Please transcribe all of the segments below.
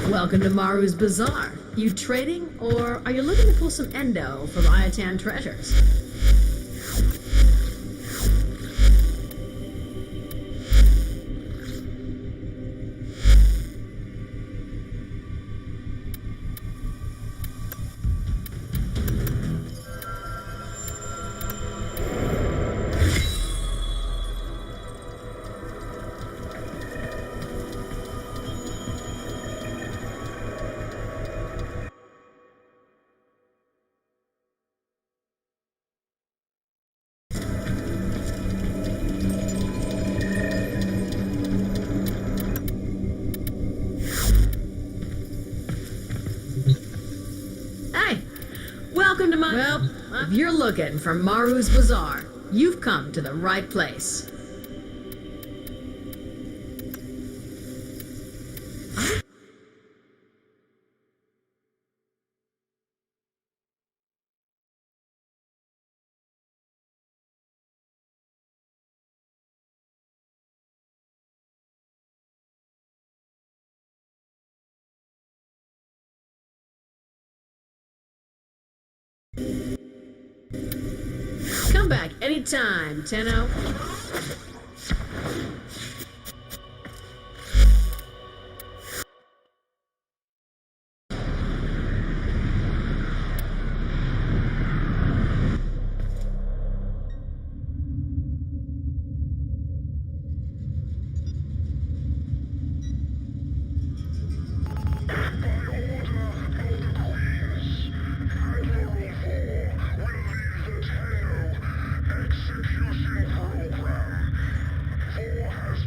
Welcome to Maru's Bazaar. You trading, or are you looking to pull some endo from Ayatan treasures? Hey, welcome to my... Well, if you're looking for Maru's Bazaar, you've come to the right place. Come back anytime, Tenno. Execution program. 4 has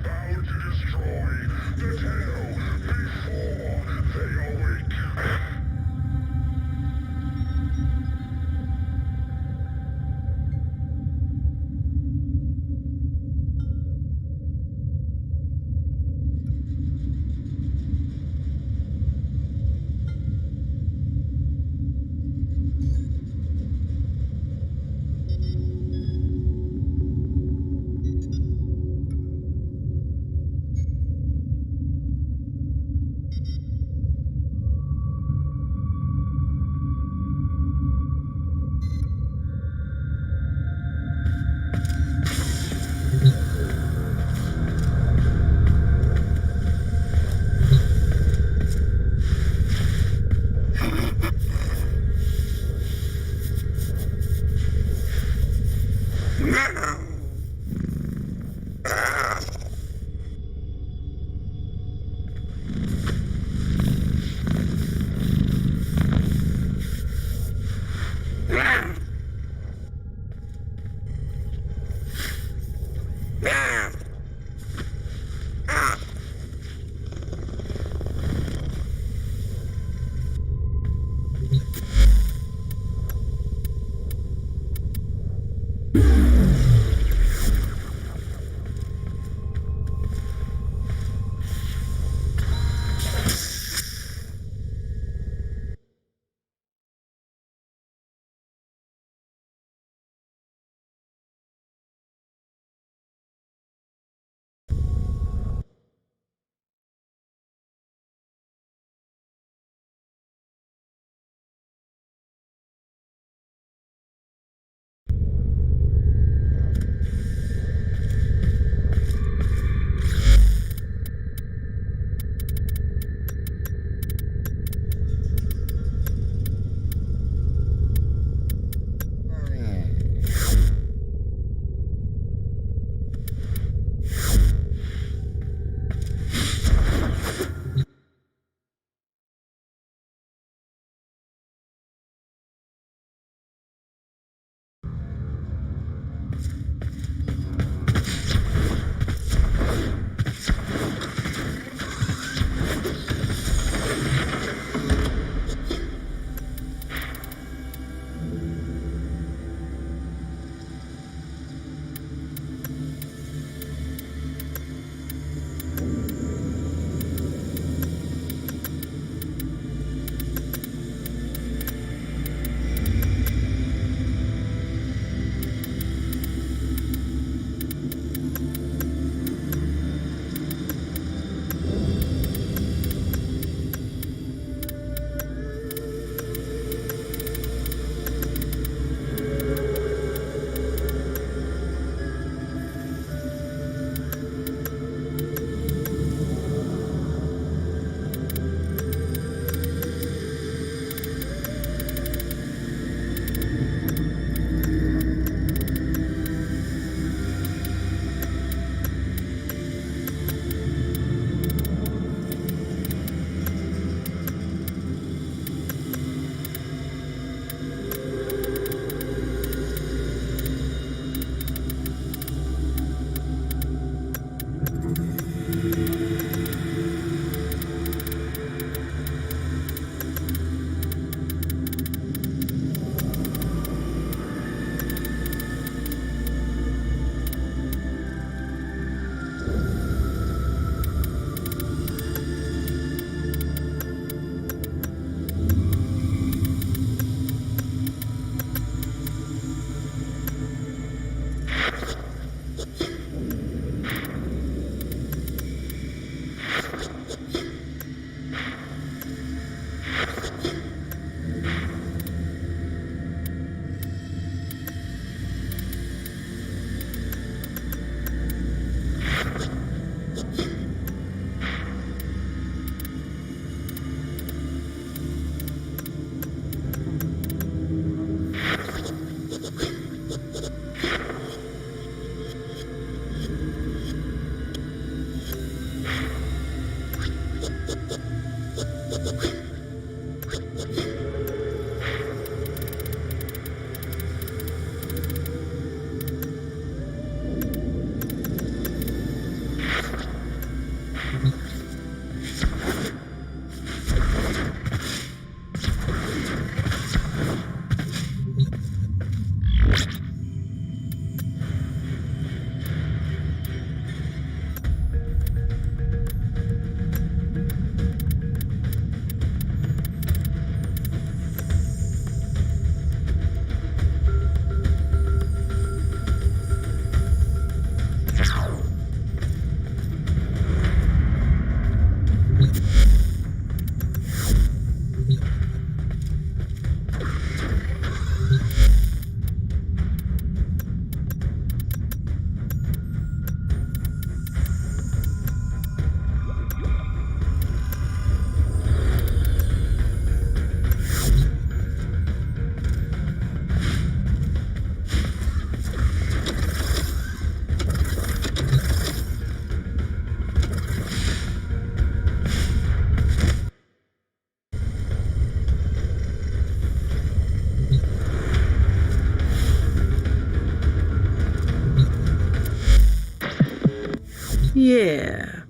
Yeah.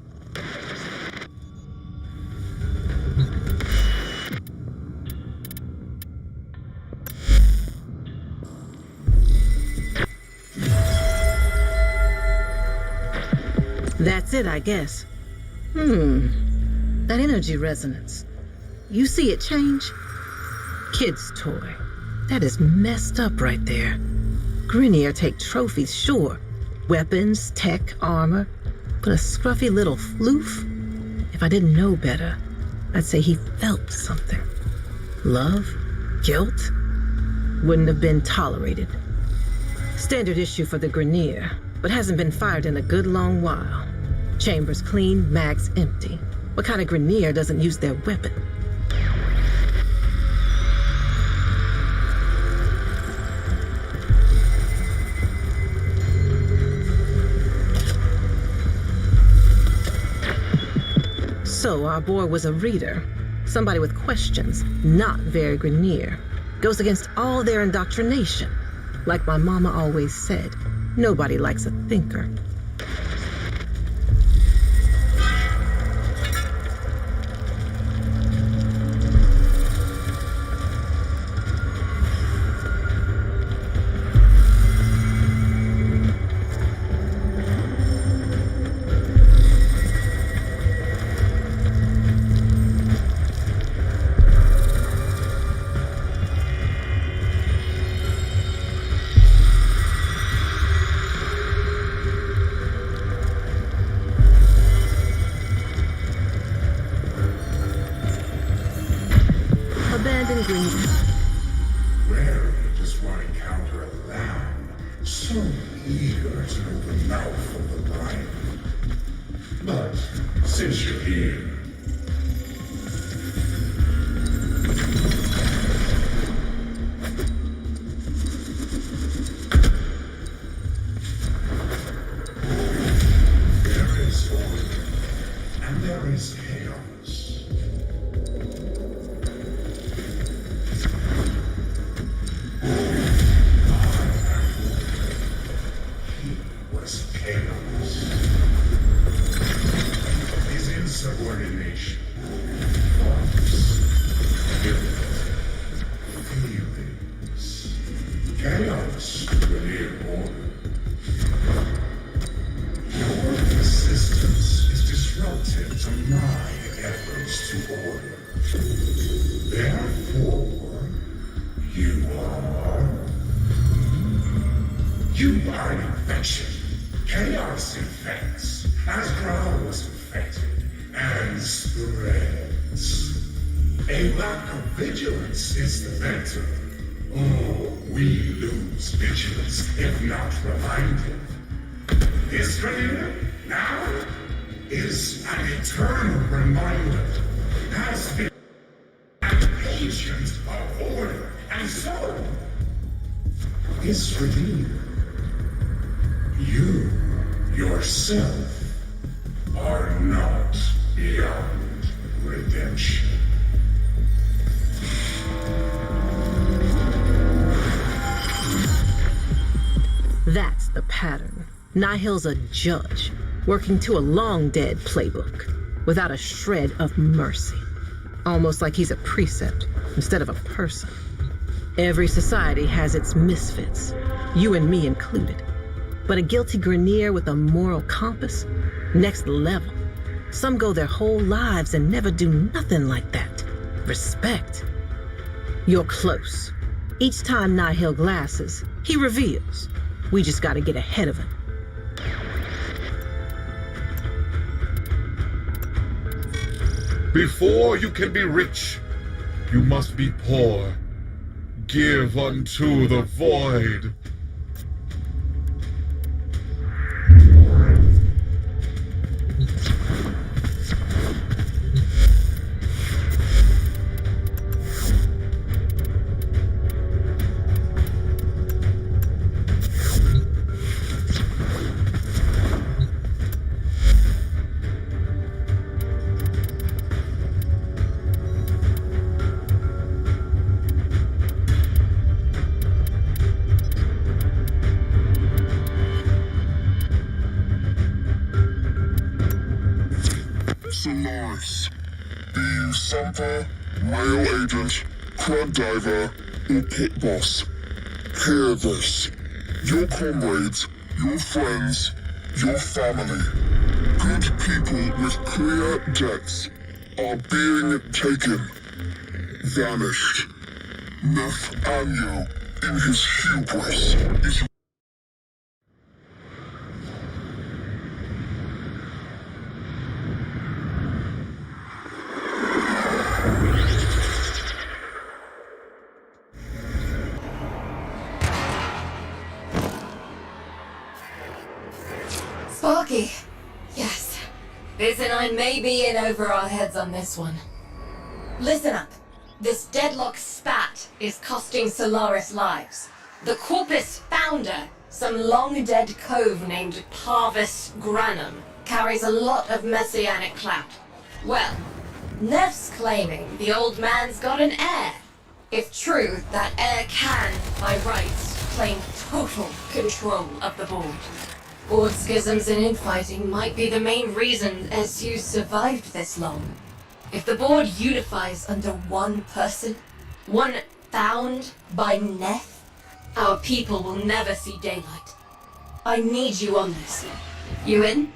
That's it, I guess. That energy resonance. You see it change? Kid's toy. That is messed up right there. Grenier take trophies, sure. Weapons, tech, armor. But a scruffy little floof? If I didn't know better, I'd say he felt something. Love? Guilt? Wouldn't have been tolerated. Standard issue for the Grenier, but hasn't been fired in a good long while. Chambers clean, mags empty. What kind of Grenier doesn't use their weapon? So our boy was a reader. Somebody with questions, not very Grenier. Goes against all their indoctrination. Like my mama always said, nobody likes a thinker. Abandoned Green. Rarely does one encounter a lamb so eager to know the mouth of the lion. But since you're here, there is order and there is chaos. Chaos. His insubordination, thoughts, feelings, chaos within order. Your persistence is disruptive to my efforts to order. Therefore, you are an infection. Chaos infects, as Growl was infected, and spreads. A lack of vigilance is the vector. Oh, we lose vigilance if not reminded. History now is an eternal reminder. Has been an agent of order, and so is redeemed. You, yourself, are not beyond redemption. That's the pattern. Nihil's a judge, working to a long-dead playbook, without a shred of mercy. Almost like he's a precept, instead of a person. Every society has its misfits, you and me included. But a guilty Grenier with a moral compass? Next level. Some go their whole lives and never do nothing like that. Respect. You're close. Each time Nihil glasses, he reveals. We just gotta get ahead of him. Before you can be rich, you must be poor. Give unto the void. Solaris. Be you Sumper, Rail Agent, Crud Diver, or Pit Boss. Hear this. Your comrades, your friends, your family, good people with clear decks are being taken. Vanished. Nef Anyo, in his hubris, is Sparky. Yes. Biz and I may be in over our heads on this one. Listen up. This deadlock spat is costing Solaris lives. The Corpus founder, some long-dead cove named Parvis Granum, carries a lot of messianic clout. Well, Nef's claiming the old man's got an heir. If true, that heir can, by rights, claim total control of the board. Board schisms and infighting might be the main reason SU survived this long. If the board unifies under one person, one found by Nef, our people will never see daylight. I need you on this. You in?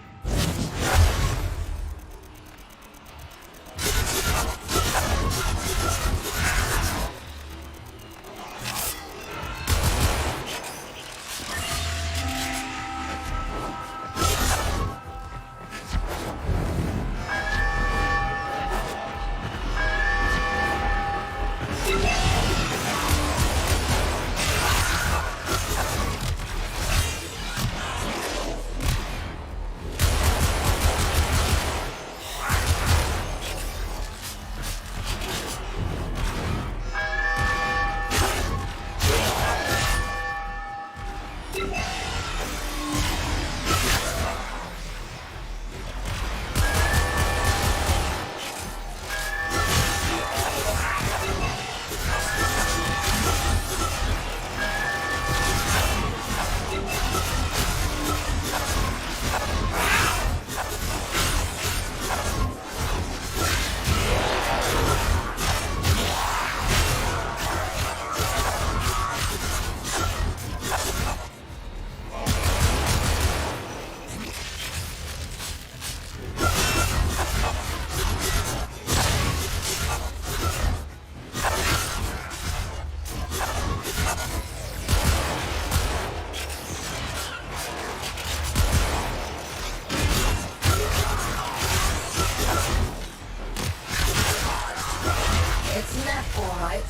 It's Nef, all right.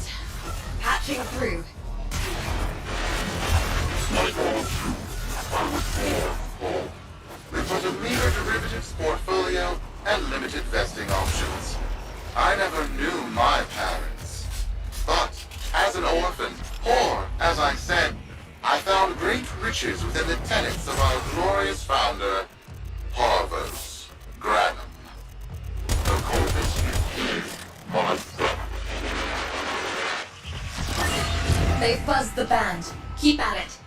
Patching through. With but a meager derivatives portfolio and limited vesting options. I never knew my parents. But, as an orphan, poor as I said, I found great riches within the tenets of our glorious founder, Parvos Granum. The Corpus is my son. They've buzzed the band. Keep at it.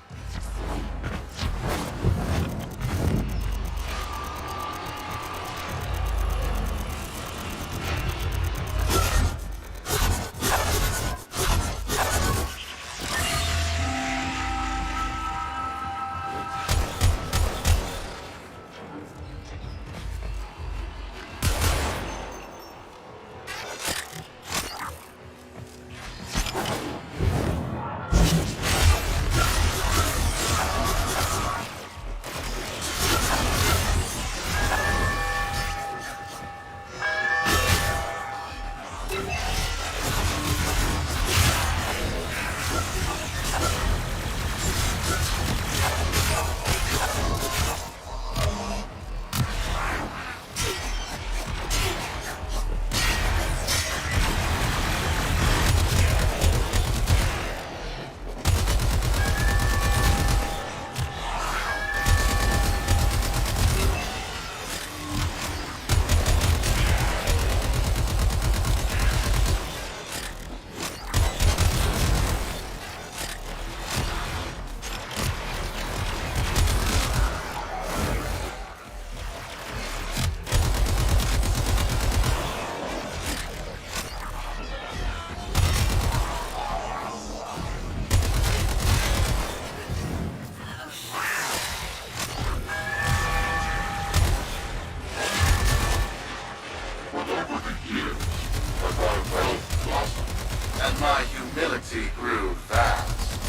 humility grew fast.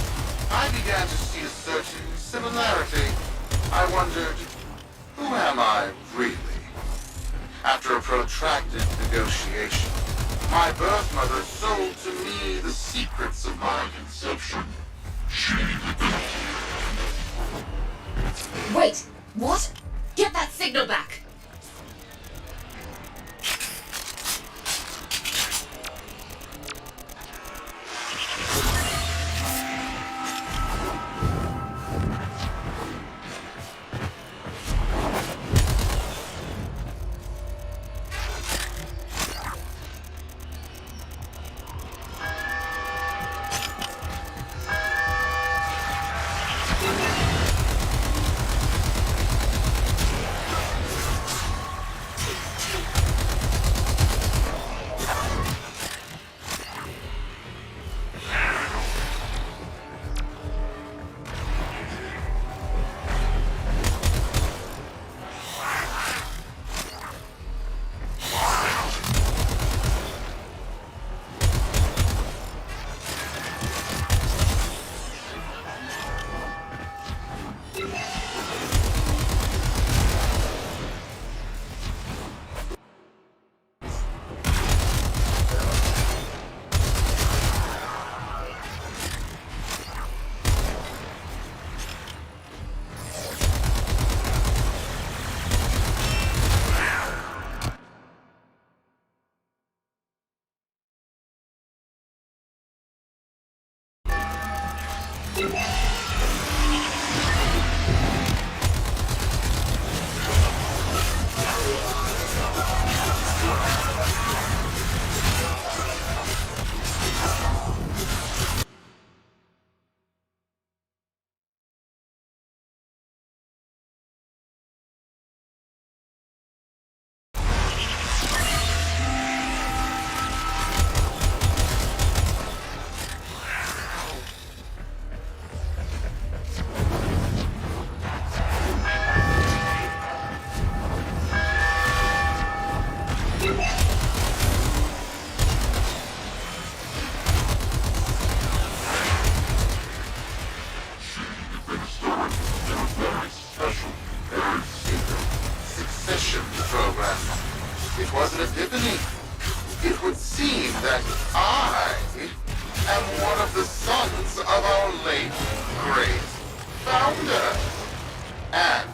I began to see a certain similarity. I wondered, who am I really? After a protracted negotiation, my birth mother sold to me the secrets of my conception. Wait, what? Get that signal back! It was an epiphany. It would seem that I am one of the sons of our late, great founder. And,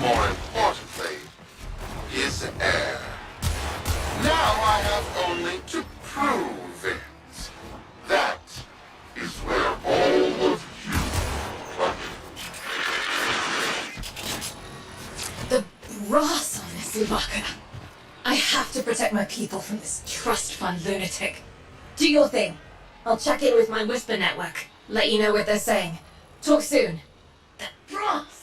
more importantly, his heir. Now I have only to prove it. That is where all of you The brass on this Ibaka. I have to protect my people from this trust fund lunatic. Do your thing. I'll check in with my whisper network. Let you know what they're saying. Talk soon. The brass!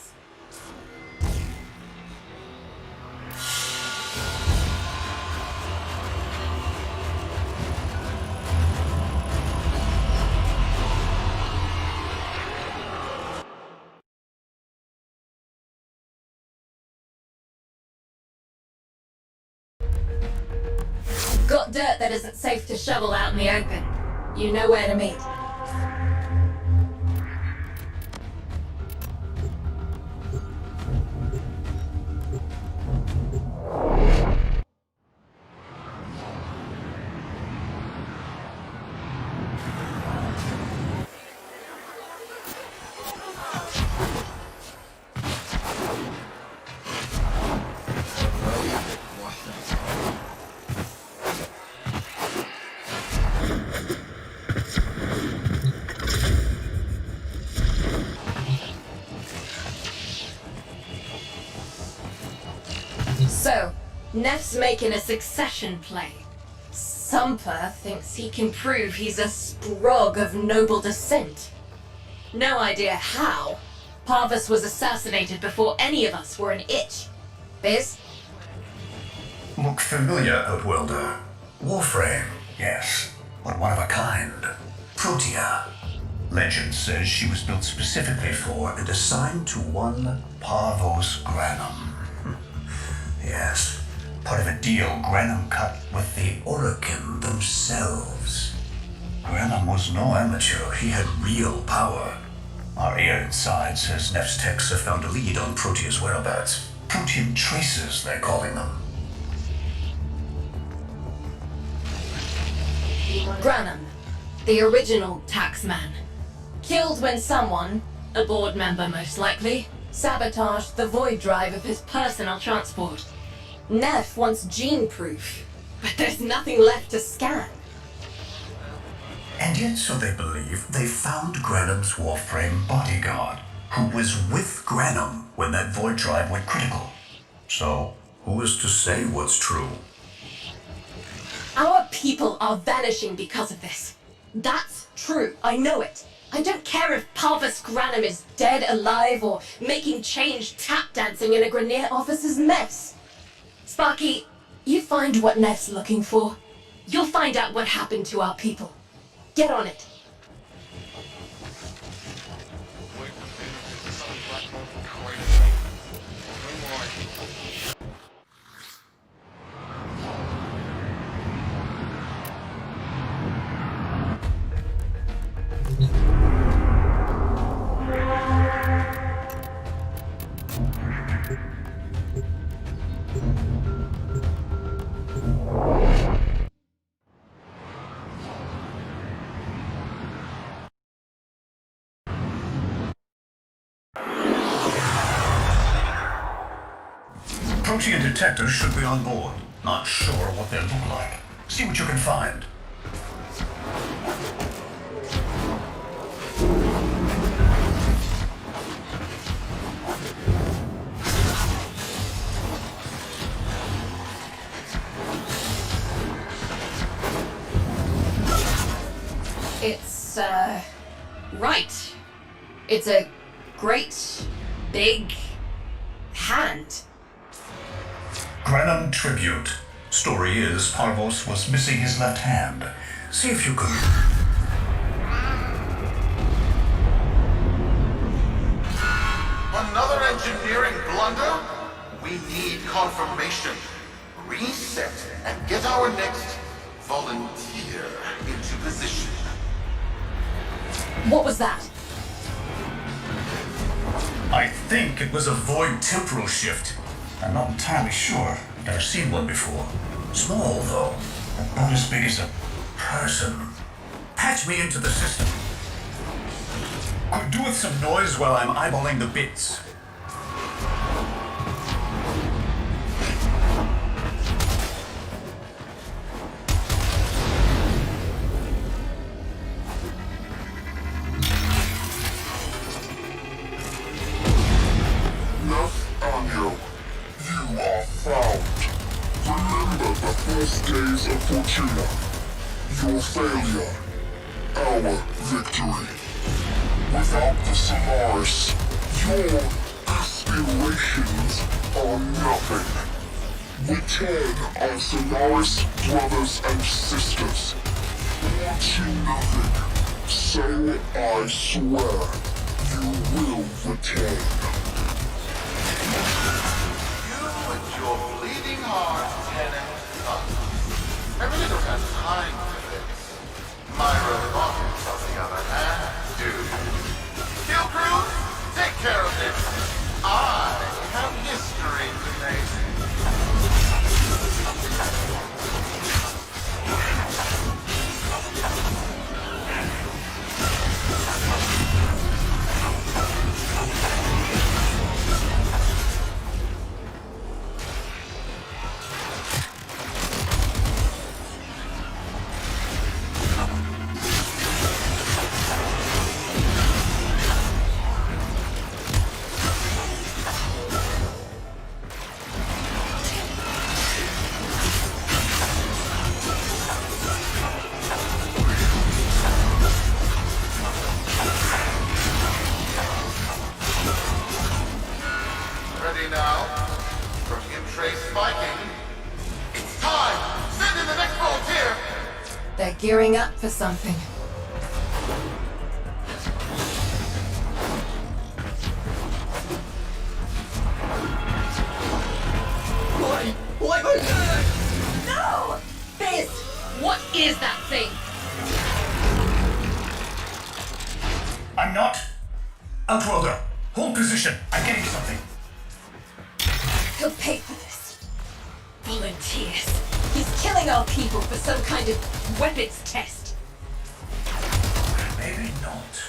Got dirt that isn't safe to shovel out in the open. You know where to meet. So, Neff's making a succession play. Sumper thinks he can prove he's a sprog of noble descent. No idea how. Parvus was assassinated before any of us were an itch. Biz? Look familiar, Outworlder. Warframe, yes, but one of a kind. Protea. Legend says she was built specifically for and assigned to one Parvos Granum. Yes, part of a deal Granum cut with the Orokin themselves. Granum Granum was no amateur. He had real power. Our air inside says Neff's techs have found a lead on Protea's whereabouts. Protean traces, they're calling them. Granum, the original taxman. Killed when someone, a board member most likely, sabotaged the void drive of his personal transport. Neff wants gene proof, but there's nothing left to scan. And yet, so they believe, they found Granum's Warframe bodyguard, who was with Granum when that void drive went critical. So, who is to say what's true? Our people are vanishing because of this. That's true, I know it. I don't care if Parvus Granum is dead, alive, or making change tap dancing in a Grenier officer's mess. Sparky, you find what Neff's looking for. You'll find out what happened to our people. Get on it. Protean detectors should be on board. Not sure what they look like. See what you can find. It's, right. It's a great, big hand. Granum tribute. Story is, Parvos was missing his left hand. See if you can... Another engineering blunder? We need confirmation. Reset and get our next volunteer into position. What was that? I think it was a void temporal shift. I'm not entirely sure. Never seen one before. Small, though. About as big as a person. Patch me into the system. Could do with some noise while I'm eyeballing the bits. Days of Fortuna. Your failure, our victory. Without the Solaris, your aspirations are nothing. Return our Solaris brothers and sisters. Want you nothing, so I swear you will return. You and your bleeding heart, tenant. I really don't have time for this. My robotics, on the other hand, do. Kill crew, take care of this. I have history to make. Ready now? From in-trace spiking. It's time! Send in the next volunteer! They're gearing up for something. No! This! What is that thing? I'm not. Outworlder, hold position. I'm getting something. He'll pay for this. Volunteers. He's killing our people for some kind of weapons test. Maybe not.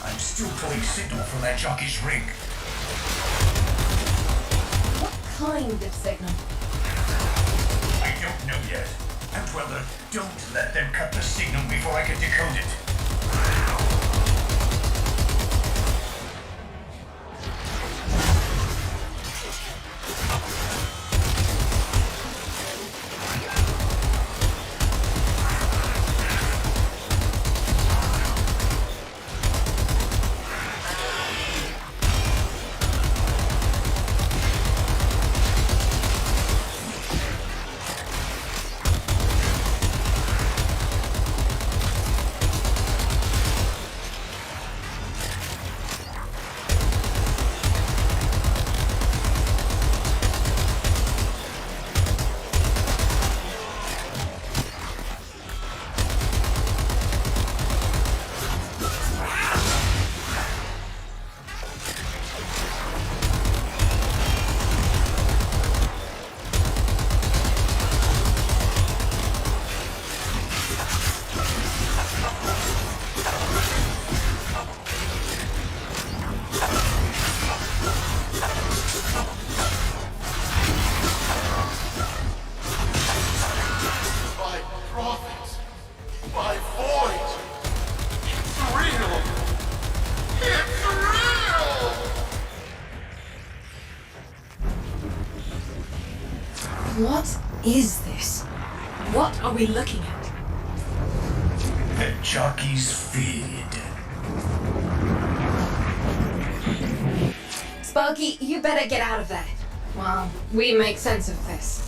I'm still pulling signal from that jockey's rig. What kind of signal? I don't know yet. Outworlder, don't let them cut the signal before I can decode it. What is this? What are we looking at? The jockey's feed. Sparky, you better get out of there. Well, we make sense of this.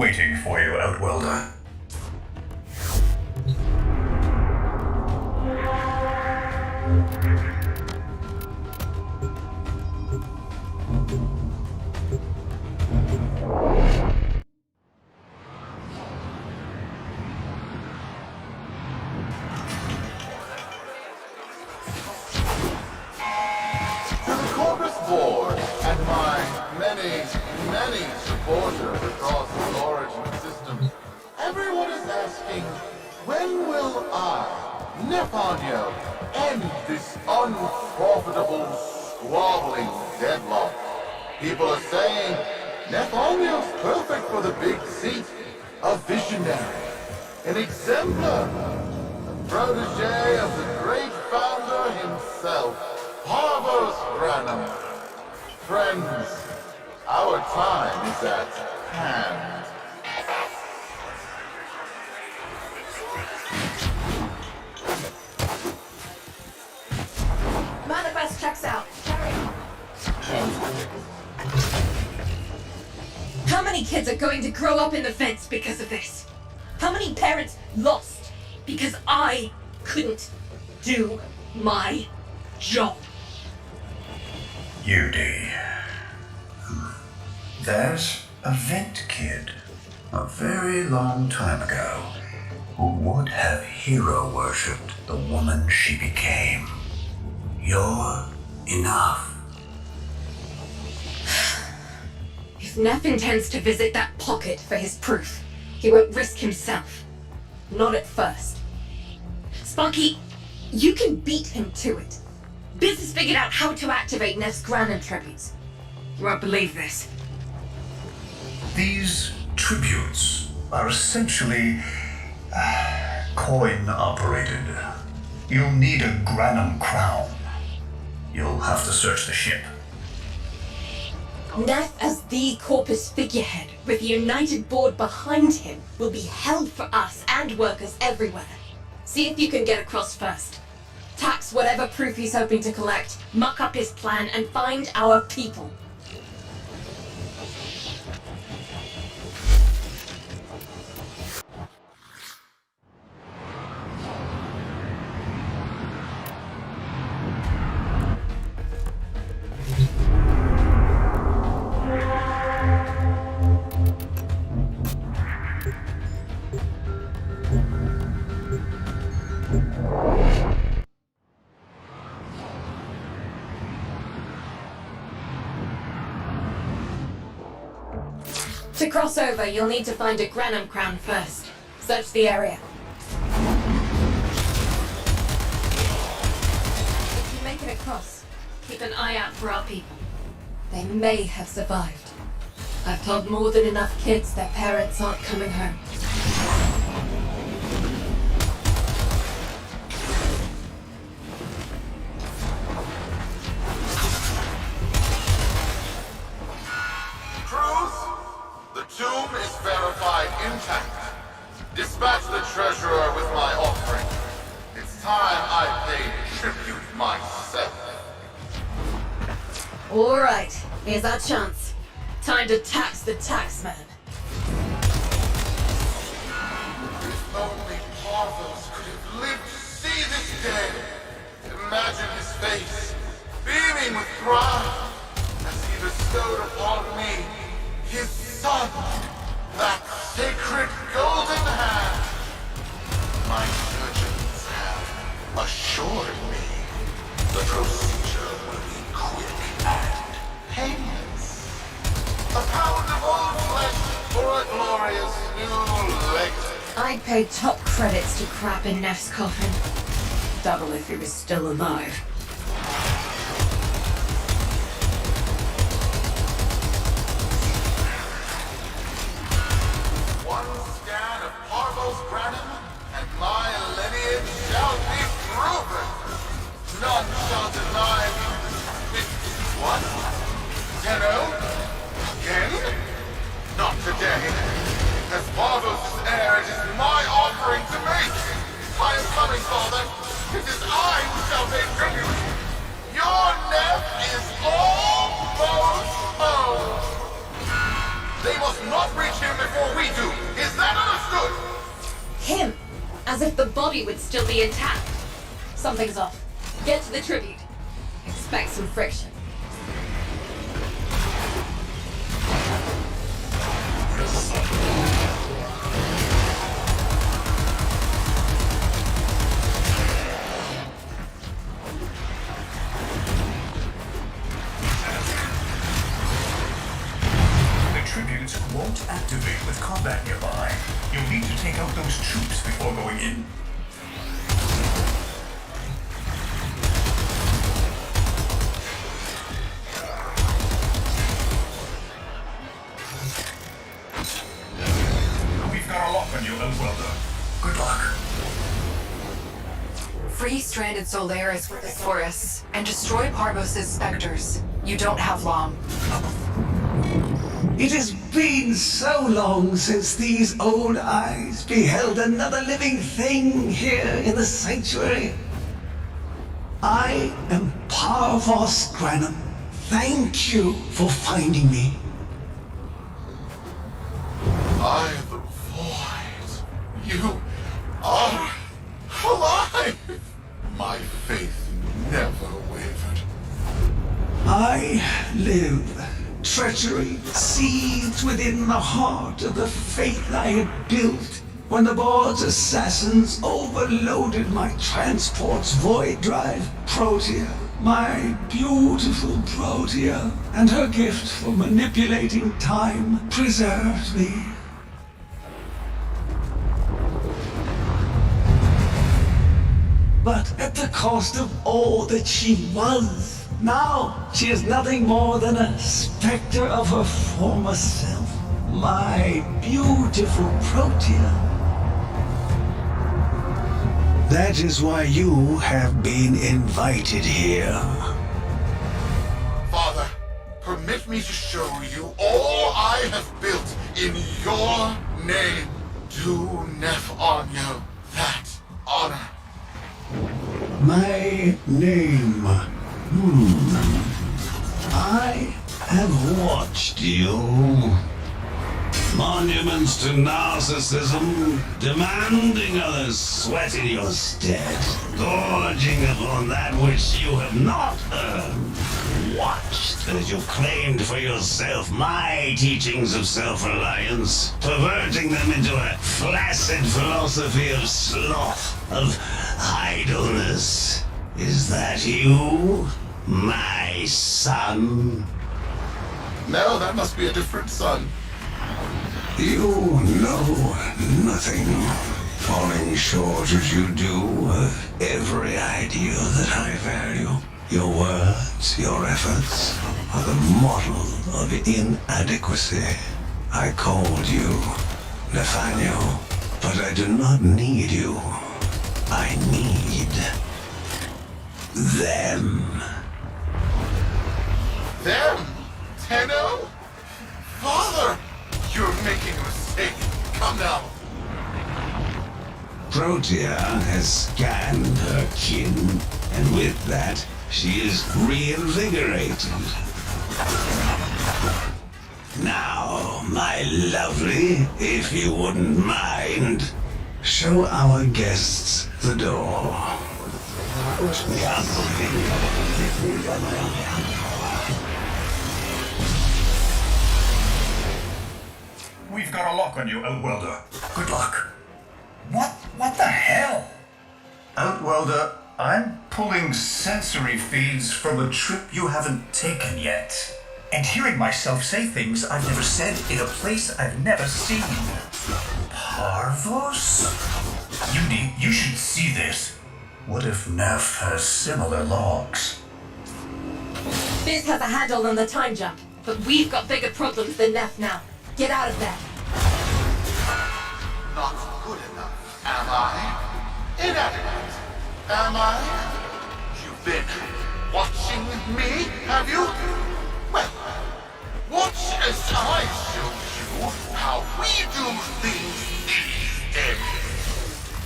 Waiting for you, Outworlder. To the Corpus Board and my many supporters across the origin system, everyone is asking, when will I, Nefanyo, end this unprofitable, squabbling deadlock? People are saying, Nefanyo's perfect for the big seat, a visionary, an exemplar, a protege of the great founder himself, Parvos Granum. Friends, our time is at hand. Manifest checks out. Carry on. How many kids are going to grow up in the vents because of this? How many parents lost because I couldn't do my job? UD. There's a vent kid, a very long time ago, who would have hero worshipped the woman she became. You're enough. If Neff intends to visit that pocket for his proof, he won't risk himself. Not at first. Sparky, you can beat him to it. Biz has figured out how to activate Neff's Granum tributes. You won't believe this. These tributes are essentially coin-operated. You'll need a Granum crown. You'll have to search the ship. Neff, as the Corpus figurehead, with the united board behind him, will be held for us and workers everywhere. See if you can get across first. Tax whatever proof he's hoping to collect, muck up his plan, and find our people. To cross over, you'll need to find a Granum crown first. Search the area. If you make it across, keep an eye out for our people. They may have survived. I've told more than enough kids their parents aren't coming home. Tomb is verified intact. Dispatch the treasurer with my offering. It's time I paid tribute myself. Alright, here's our chance. Time to tax the taxman. If only Parthos could have lived to see this day. Imagine his face, beaming with pride, as he bestowed upon me his son, that sacred golden hand. My surgeons have assured me the procedure will be quick and painless. A pound of old flesh for a glorious new legacy. I'd pay top credits to crap in Neff's coffin. Double if he was still alive. None shall deny me. What? Zeno? Again? Not today. As Parvos' heir, it is my offering to make. I am coming, Father. It is I who shall pay tribute. Your Neff is almost home. They must not reach him before we do. Is that understood? Him? As if the body would still be intact. Something's off. Get to the tribute. Expect some friction. The tributes won't activate with combat nearby. You'll need to take out those troops before going in. Good luck. Free stranded Solaris with the Saurus and destroy Parvos' specters. You don't have long. It has been so long since these old eyes beheld another living thing here in the sanctuary. I am Parvos Granum. Thank you for finding me. I am the void. You are alive. My faith never wavered. I live. Treachery seethed within the heart of the faith I had built when the board's assassins overloaded my transport's void drive. Protea, my beautiful Protea, and her gift for manipulating time preserved me. But at the cost of all that she was. Now, she is nothing more than a specter of her former self. My beautiful Protea. That is why you have been invited here. permit me to show you all I have built in your name. Do Nef Anyo that honor. My name. I have watched you. Monuments to narcissism, demanding others sweat in your stead, gorging upon that which you have not earned. Watched as you claimed for yourself my teachings of self-reliance, perverting them into a flaccid philosophy of sloth, of idleness. Is that you, my son? No, that must be a different son. You know nothing, falling short as you do of every ideal that I value. Your words, your efforts, are the model of inadequacy. I called you Nathaniel, but I do not need you. I need them. Them? Tenno? Father! You're making a mistake. Come now. Protea has scanned her kin, and with that, she is reinvigorated. Now, my lovely, if you wouldn't mind, show our guests the door. We've got a lock on you, Outwelder. Good luck. What the hell? Outwelder, I'm pulling sensory feeds from a trip you haven't taken yet. And hearing myself say things I've never said in a place I've never seen. Parvos? You should see this. What if Neff has similar logs? Biz has a handle on the time jump, but we've got bigger problems than Neff now. Get out of there. Not good enough, am I? Inadequate, am I? You've been watching me, have you? Well, watch as I show you how we do things these days.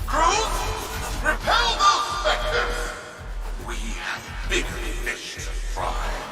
Crews, repel those specters! We have bigger fish to fry.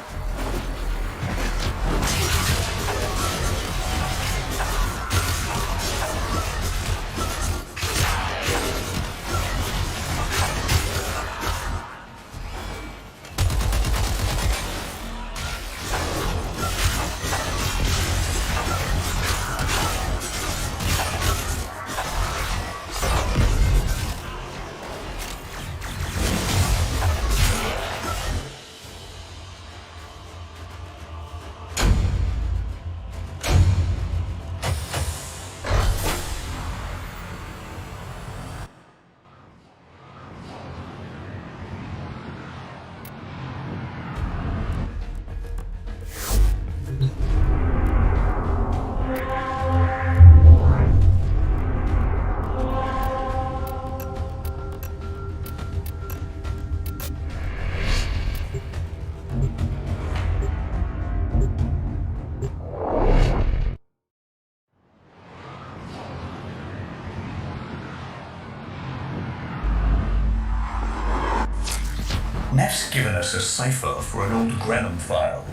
Neff's given us a cipher for an old Grenham file.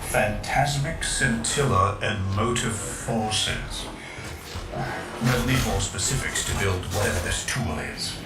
Phantasmic scintilla and motive forces. We'll need more specifics to build whatever this tool is.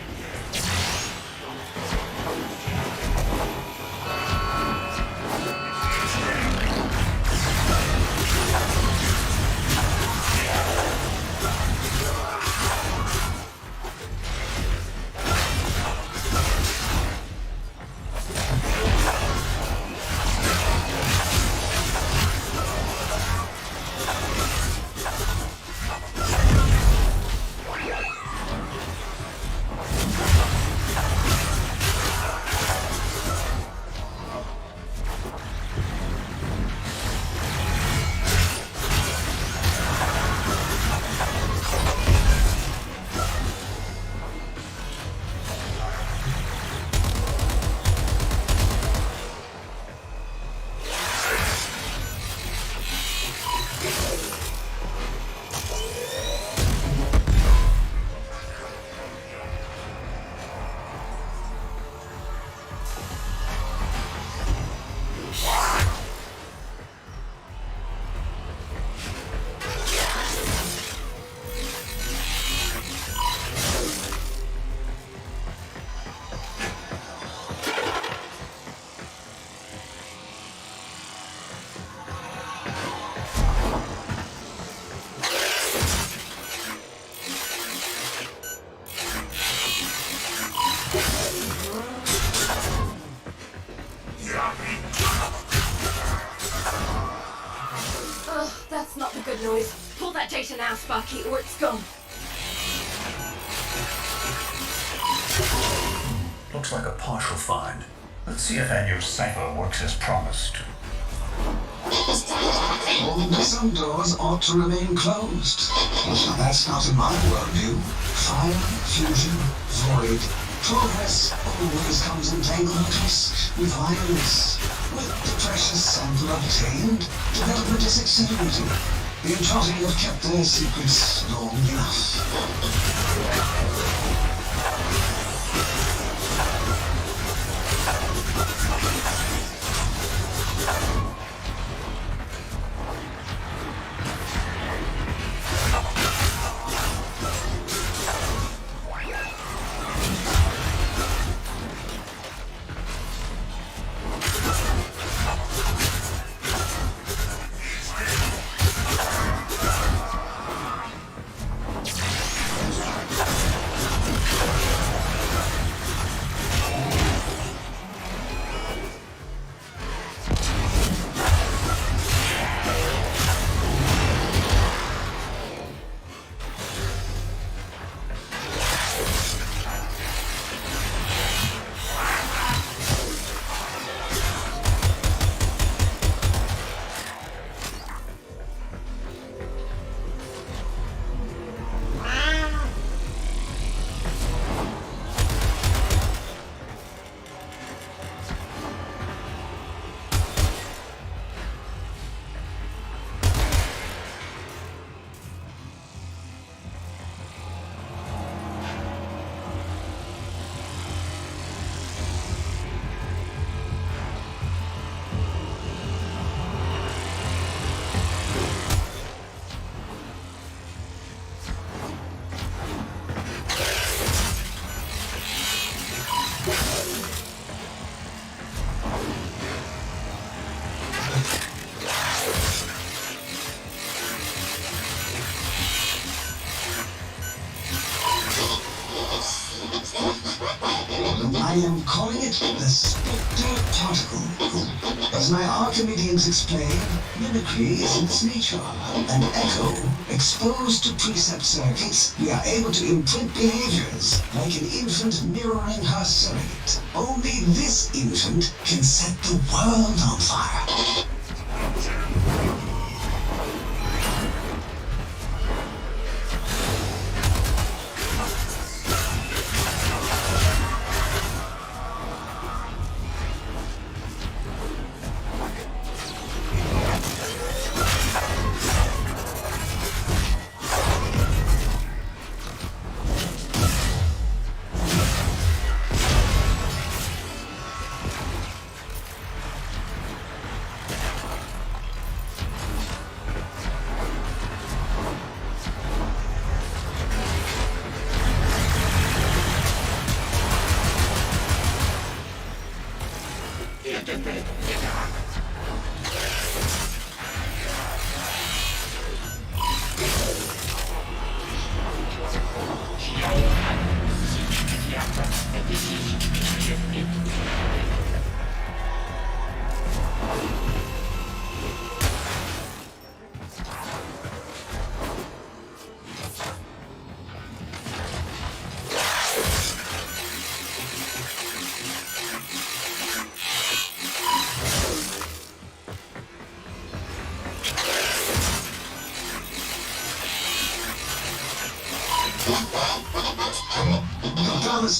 good noise. Pull that data now, Sparky, or it's gone. Looks like a partial find. Let's see if our new cipher works as promised. Only some doors ought to remain closed. Now, that's not in my worldview. Fire, fusion, void. Progress always comes entangled with violence. With the precious sample obtained, development is accelerated. The Entrati have kept their secrets long enough. I am calling it the Spectre Particle. As my Archimedeans explain, mimicry is in its nature. An echo exposed to precept circuits, we are able to imprint behaviors like an infant mirroring her surrogate. Only this infant can set the world on fire.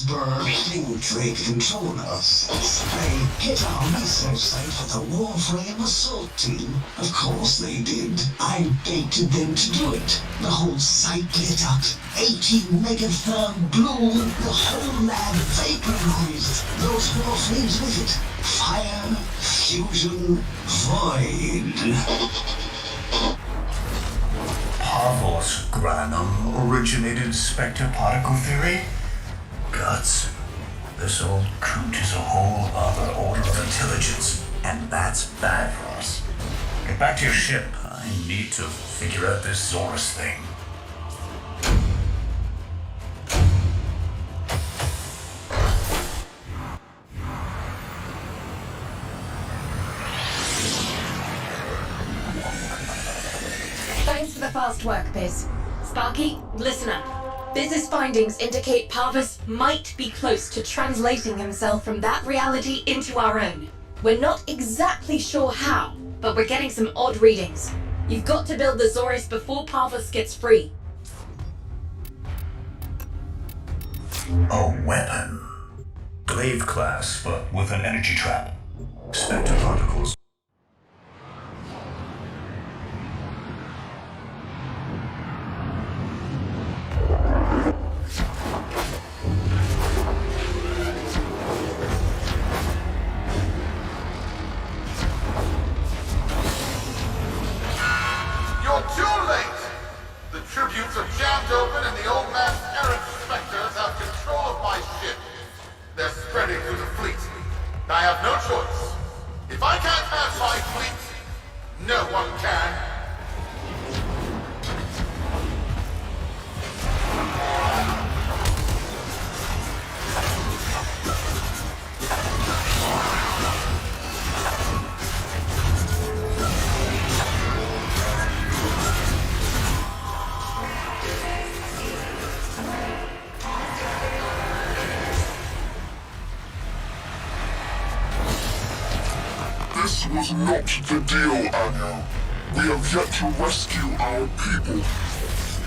Burn infiltrate control us. They hit our research site for the Warframe assault team. Of course they did. I baited them to do it. The whole site lit up. 80 megatherm bloom. The whole lab vaporized. Those Warframes with it. Fire, fusion, void. Parvos Granum originated Spectre particle theory? Guts. This old coot is a whole other order of intelligence, and that's bad for us. Get back to your ship. I need to figure out this Zorus thing. Thanks fast work, Biz. Sparky, listen up. Biz's findings indicate Parvus might be close to translating himself from that reality into our own. We're not exactly sure how, but we're getting some odd readings. You've got to build the Zorus before Parvus gets free. A weapon. Glaive class, but with an energy trap. Spectre particles. You're too late! The tributes are jammed open and the old man's errant specters have control of my ship. They're spreading through the fleet. I have no choice. If I can't have my fleet, no one can. This was not the deal, Anno. We have yet to rescue our people.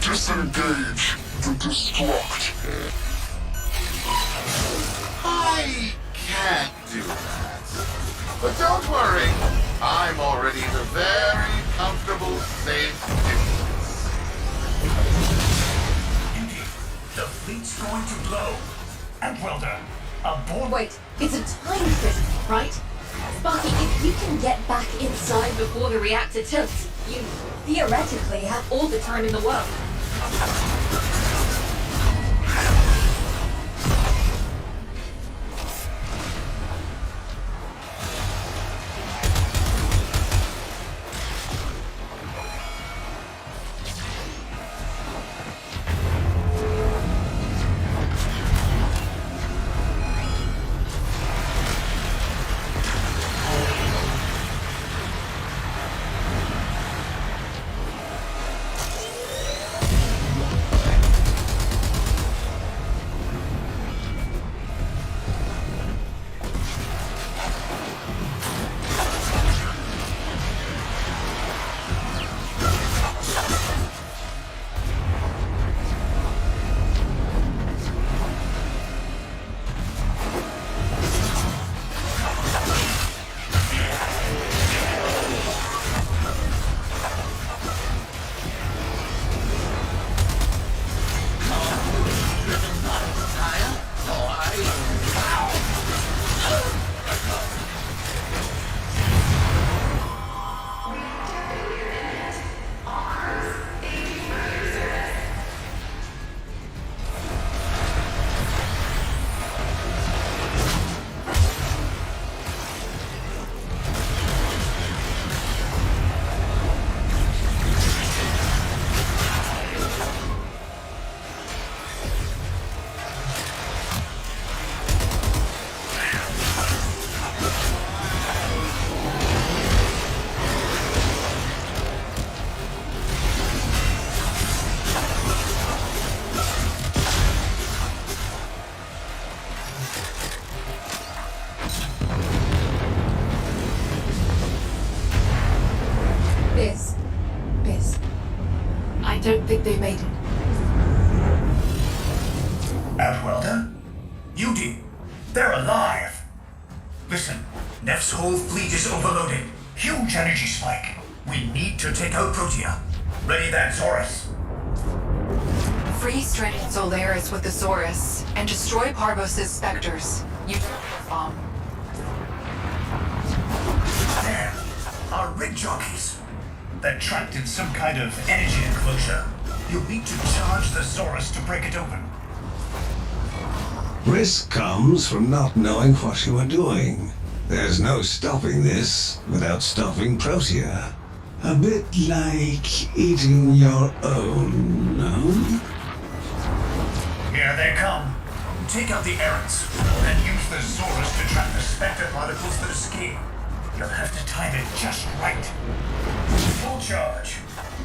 Disengage the destruct. I can't do that. But don't worry, I'm already in a very comfortable, safe distance. Indeed. The fleet's going to blow. And Welder, aboard. Wait, it's a time prison, right? Sparky, if you can get back inside before the reactor tilts, you theoretically have all the time in the world. Biz. I don't think they made it. Outwelder? Beauty. They're alive. Listen, Neff's whole fleet is overloaded. Huge energy spike. We need to take out Protea. Ready that, Zorus. Free stranded Solaris with the Zorus and destroy Parvos' specters. You bomb. There. Our rig jockeys. They're trapped in some kind of energy enclosure. You'll need to charge the Zorus to break it open. Risk comes from not knowing what you are doing. There's no stopping this without stopping Protea. A bit like eating your own, no? Here they come. Take out the errants, and use the Zorus to trap the spectre particles that escape. You'll have to time it just right. Full charge.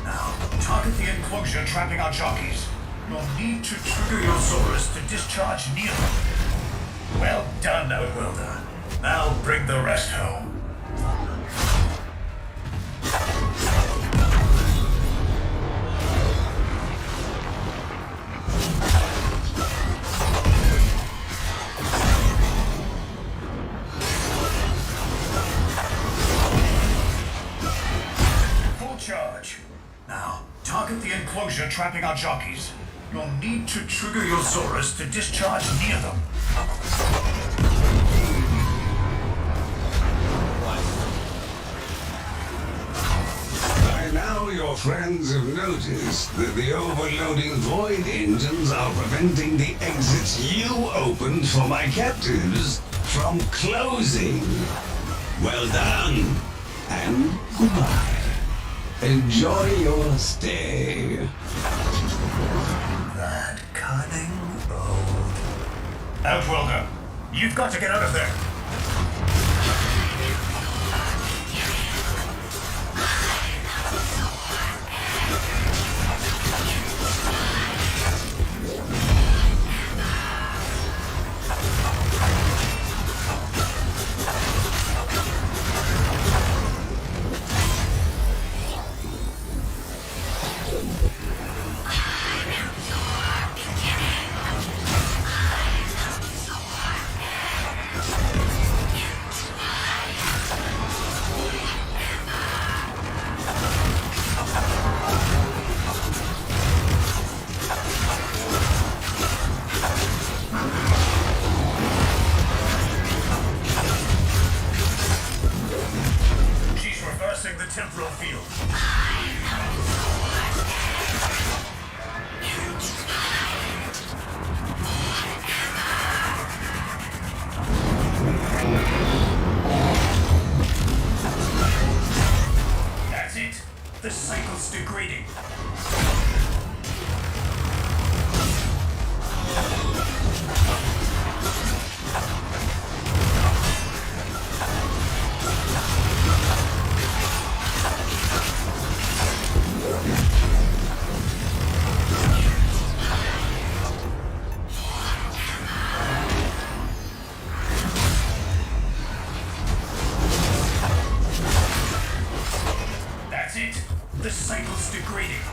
Now, target the enclosure trapping our jockeys. You'll need to trigger your Zorus to discharge near them. Well done, Outworlder. Now bring the rest home. Full charge. Now, target the enclosure trapping our jockeys. You'll need to trigger your Zorus to discharge near them. By now your friends have noticed that the overloading void engines are preventing the exits you opened for my captives from closing. Well done, and goodbye. Enjoy your stay. That cunning road. Outworlder, you've got to get out of there. She's reversing the temporal field. That's it. The cycle's degrading. That's it. The cycle's degrading.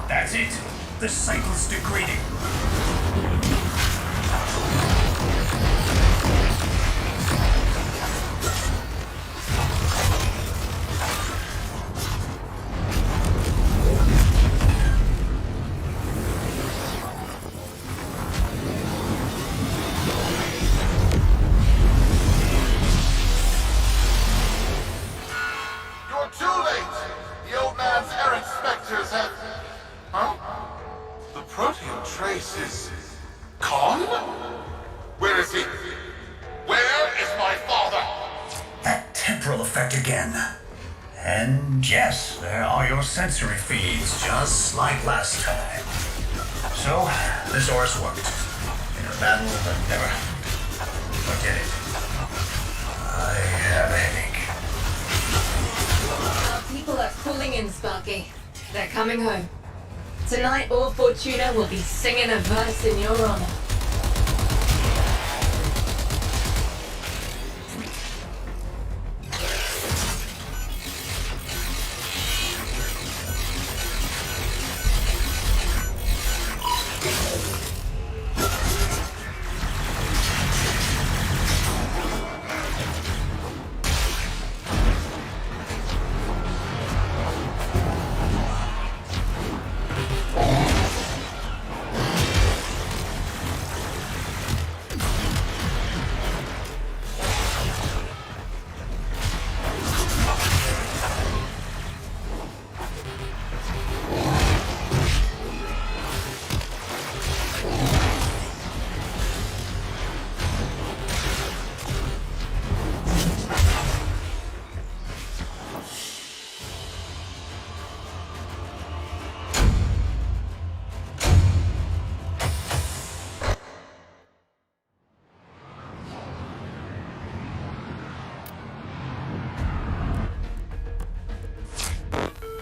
That's it. The cycle's degrading. You're too late! The old man's errant specters have... Huh? The protean trace is... gone? Where is he? Where is my father? That temporal effect again. And yes, there are your sensory feeds, just like last time. So, this Horus worked. In a battle that never... forget it. I have a headache. Our people are calling in, Sparky. They're coming home. Tonight, all Fortuna will be singing a verse in your honor.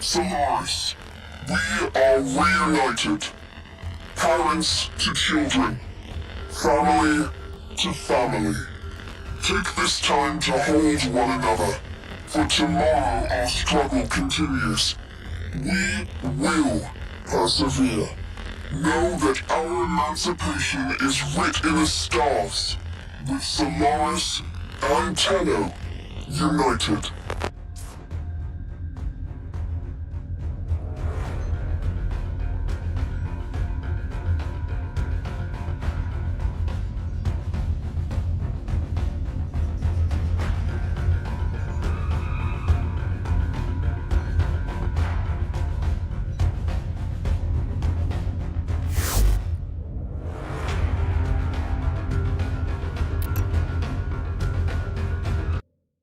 Solaris, we are reunited. Parents to children. Family to family. Take this time to hold one another. For tomorrow our struggle continues. We will persevere. Know that our emancipation is writ in the stars. With Solaris and Tenno united.